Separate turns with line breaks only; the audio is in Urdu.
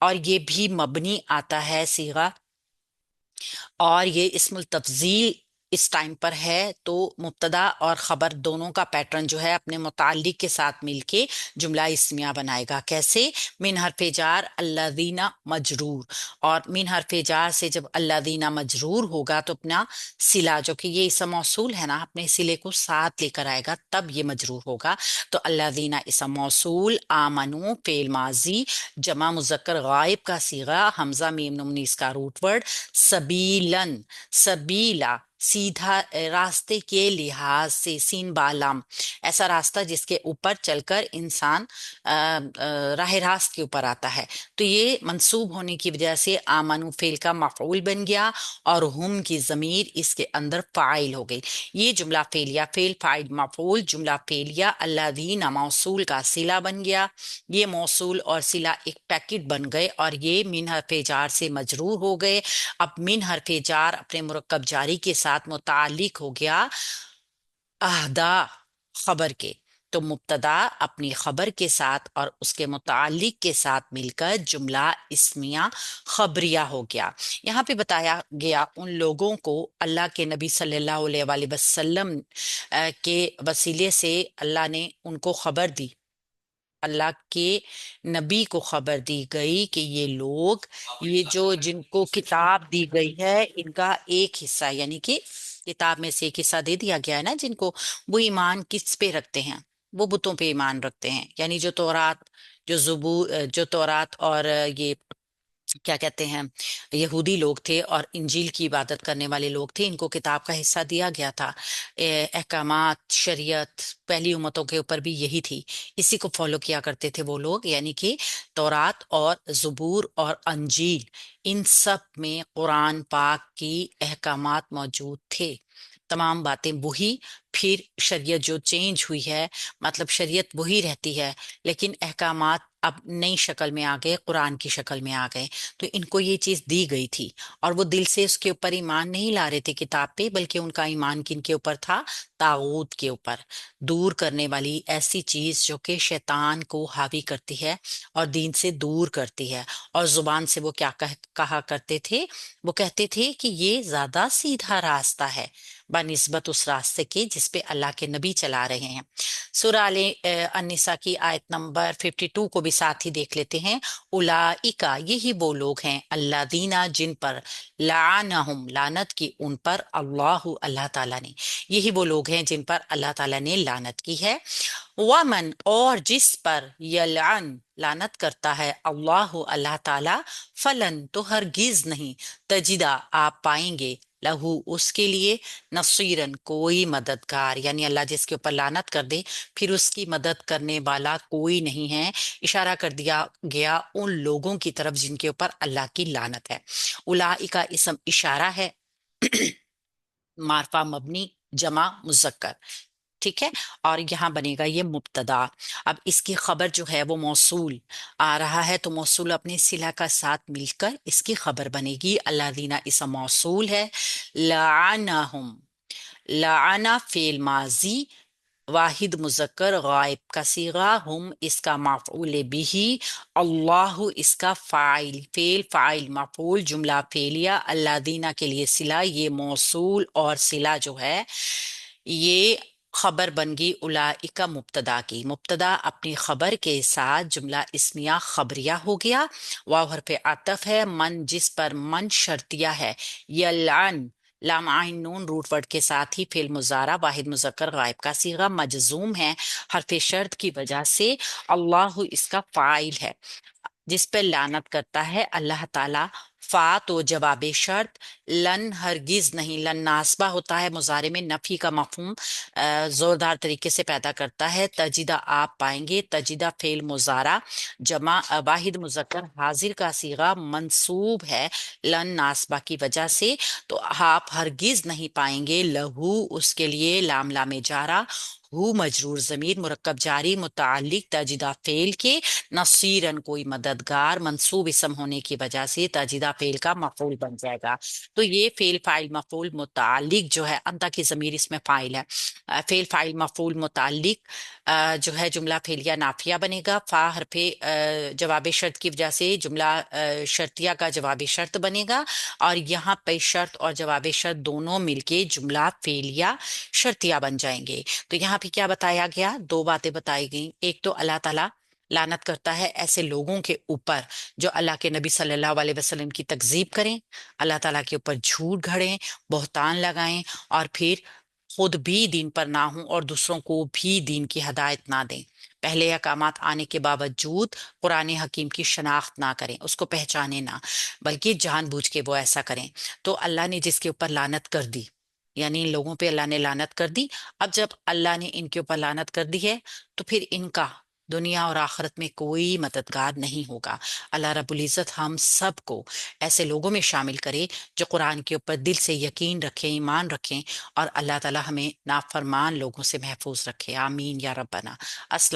اور یہ بھی مبنی آتا ہے صیغہ، اور یہ اسم التفضیل اس ٹائم پر ہے تو مبتدا اور خبر دونوں کا پیٹرن جو ہے اپنے متعلق کے ساتھ مل کے جملہ اسمیہ بنائے گا۔ کیسے؟ من حرف جار الذین مجرور، اور من حرف جار سے جب الذین مجرور ہوگا تو اپنا صلہ جو کہ یہ اسم موصول ہے نا، اپنے صلے کو ساتھ لے کر آئے گا تب یہ مجرور ہوگا۔ تو الذین اسم موصول، آمنو فعل ماضی، جمع مذکر غائب کا صیغہ، حمزہ میم نون اس کا روٹ ورڈ، سبیلن، سبیلا سیدھا راستے کے لحاظ سے، سین بالام ایسا راستہ جس کے اوپر چل کر انسان راہ راست کے اوپر آتا ہے۔ تو یہ منصوب ہونے کی وجہ سے آمنو فعل کا مفعول بن گیا اور ہم کی ضمیر اس کے اندر فاعل ہو گئی۔ یہ جملہ فعلیہ، فعل فاعل مفعول جملہ فعلیہ الذین موصول کا صلہ بن گیا۔ یہ موصول اور صلہ ایک پیکٹ بن گئے اور یہ من حرف جار سے مجرور ہو گئے۔ اب من حرف جار اپنے مرکب جاری کے ساتھ متعلق ہو گیا اہدا خبر کے، تو مبتدا اپنی خبر کے ساتھ اور اس کے متعلق کے ساتھ مل کر جملہ اسمیہ خبریہ ہو گیا۔ یہاں پہ بتایا گیا ان لوگوں کو اللہ کے نبی صلی اللہ علیہ وآلہ وسلم کے وسیلے سے اللہ نے ان کو خبر دی، اللہ کے نبی کو خبر دی گئی کہ یہ لوگ، یہ جو جن کو کتاب دی گئی ہے ان کا ایک حصہ، یعنی کہ کتاب میں سے ایک حصہ دے دیا گیا ہے نا جن کو، وہ ایمان کس پہ رکھتے ہیں؟ وہ بتوں پہ ایمان رکھتے ہیں، یعنی جو تورات، جو تورات اور یہ کیا کہتے ہیں یہودی لوگ تھے اور انجیل کی عبادت کرنے والے لوگ تھے، ان کو کتاب کا حصہ دیا گیا تھا۔ احکامات شریعت پہلی امتوں کے اوپر بھی یہی تھی، اسی کو فالو کیا کرتے تھے وہ لوگ، یعنی کہ تورات اور زبور اور انجیل ان سب میں قرآن پاک کی احکامات موجود تھے، تمام باتیں وہی۔ پھر شریعت جو چینج ہوئی ہے، مطلب شریعت وہی رہتی ہے لیکن احکامات اب نئی شکل میں آ گئے، قرآن کی شکل میں آ گئے، تو ان کو یہ چیز دی گئی تھی اور وہ دل سے اس کے اوپر ایمان نہیں لا رہے تھے کتاب پہ، بلکہ ان کا ایمان کن کے اوپر تھا؟ طاغوت کے اوپر، دور کرنے والی ایسی چیز جو کہ شیطان کو حاوی کرتی ہے اور دین سے دور کرتی ہے۔ اور زبان سے وہ کیا کہا کرتے تھے؟ وہ کہتے تھے کہ یہ زیادہ سیدھا راستہ ہے بنسبت اس راستے کے جس پہ اللہ کے نبی چلا رہے ہیں۔ سورہ النساء کی آیت نمبر 52 کو بھی ساتھ ہی دیکھ لیتے ہیں۔ اولئکا یہی وہ لوگ ہیں، الذین جن پر لعنہم لعنت کی ان پر اللہ تعالیٰ نے، یہی وہ لوگ ہیں جن پر اللہ تعالیٰ نے لعنت کی ہے۔ ومن اور جس پر یلعن لعنت کرتا ہے اللہ تعالیٰ، فلن تو ہرگز نہیں، تجدہ آپ پائیں گے، لہو اس کے لیے، نصیرن کوئی مددگار، یعنی اللہ جس کے اوپر لعنت کر دے پھر اس کی مدد کرنے والا کوئی نہیں ہے۔ اشارہ کر دیا گیا ان لوگوں کی طرف جن کے اوپر اللہ کی لعنت ہے۔ اولئک اسم اشارہ ہے، معرفہ مبنی جمع مذکر، ٹھیک ہے، اور یہاں بنے گا یہ مبتدا۔ اب اس کی خبر جو ہے وہ موصول آ رہا ہے تو موصول اپنے صلہ کا ساتھ مل کر اس کی خبر بنے گی۔ الذین اسم موصول ہے، لعنہم، لعنا فعل ماضی واحد مذکر غائب کا صیغہ، ہم اس کا مفعول بھی، اللہ اس کا فاعل، فعل فاعل مفعول جملہ فعلیہ، الذین کے لیے صلہ، یہ موصول اور صلہ جو ہے یہ خبر بن گئی اولئک مبتدا کی، مبتدا اپنی خبر کے ساتھ جملہ اسمیہ خبریہ ہو گیا۔ واو حرف عطف ہے، من جس پر من شرطیہ ہے، یلعن لام عین نون روٹ ورڈ کے ساتھ ہی فعل مضارع واحد مذکر غائب کا صیغہ مجزوم ہے حرف شرط کی وجہ سے، اللہ اس کا فاعل ہے، جس پہ لعنت کرتا ہے اللہ تعالیٰ، فا تو جواب شرط، لن ہرگز نہیں، لن ناسبہ ہوتا ہے مضارع میں، نفی کا مفہوم زوردار طریقے سے پیدا کرتا ہے۔ تجدہ آپ پائیں گے، تجدہ فعل مضارع جمع واحد مذکر حاضر کا صیغہ منصوب ہے لن ناسبہ کی وجہ سے، تو آپ ہرگز نہیں پائیں گے، لہو اس کے لیے، لام لام جارہ، ہو مجرور ضمیر مرکب جاری متعلق تجدہ فعل کے، نصیرن کوئی مددگار منصوب اسم ہونے کی وجہ سے تجدہ فعل کا مفعول بن جائے گا۔ تو یہ فعل فاعل مفعول متعلق جو ہے، انتا کی ضمیر اس میں فاعل ہے، فعل فاعل مفعول متعلق جو ہے جملہ فعلیہ نافیہ بنے گا۔ فا حرف جواب شرط کی وجہ سے جملہ شرطیہ کا جواب شرط بنے گا، اور یہاں پہ شرط اور جواب شرط دونوں مل کے جملہ فعلیہ شرطیہ بن جائیں گے۔ تو یہاں پہ کیا بتایا گیا؟ دو باتیں بتائی گئیں۔ ایک تو اللہ تعالیٰ لعنت کرتا ہے ایسے لوگوں کے اوپر جو اللہ کے نبی صلی اللہ علیہ وسلم کی تکذیب کریں، اللہ تعالیٰ کے اوپر جھوٹ گھڑیں، بہتان لگائیں، اور پھر خود بھی دین پر نہ ہوں اور دوسروں کو بھی دین کی ہدایت نہ دیں، پہلے احکامات آنے کے باوجود قرآن حکیم کی شناخت نہ کریں، اس کو پہچانے نہ، بلکہ جان بوجھ کے وہ ایسا کریں۔ تو اللہ نے جس کے اوپر لعنت کر دی، یعنی ان لوگوں پہ اللہ نے لعنت کر دی، اب جب اللہ نے ان کے اوپر لعنت کر دی ہے تو پھر ان کا دنیا اور آخرت میں کوئی مددگار نہیں ہوگا۔ اللہ رب العزت ہم سب کو ایسے لوگوں میں شامل کرے جو قرآن کے اوپر دل سے یقین رکھیں، ایمان رکھیں، اور اللہ تعالی ہمیں نافرمان لوگوں سے محفوظ رکھے۔ آمین یا ربنا۔ السلام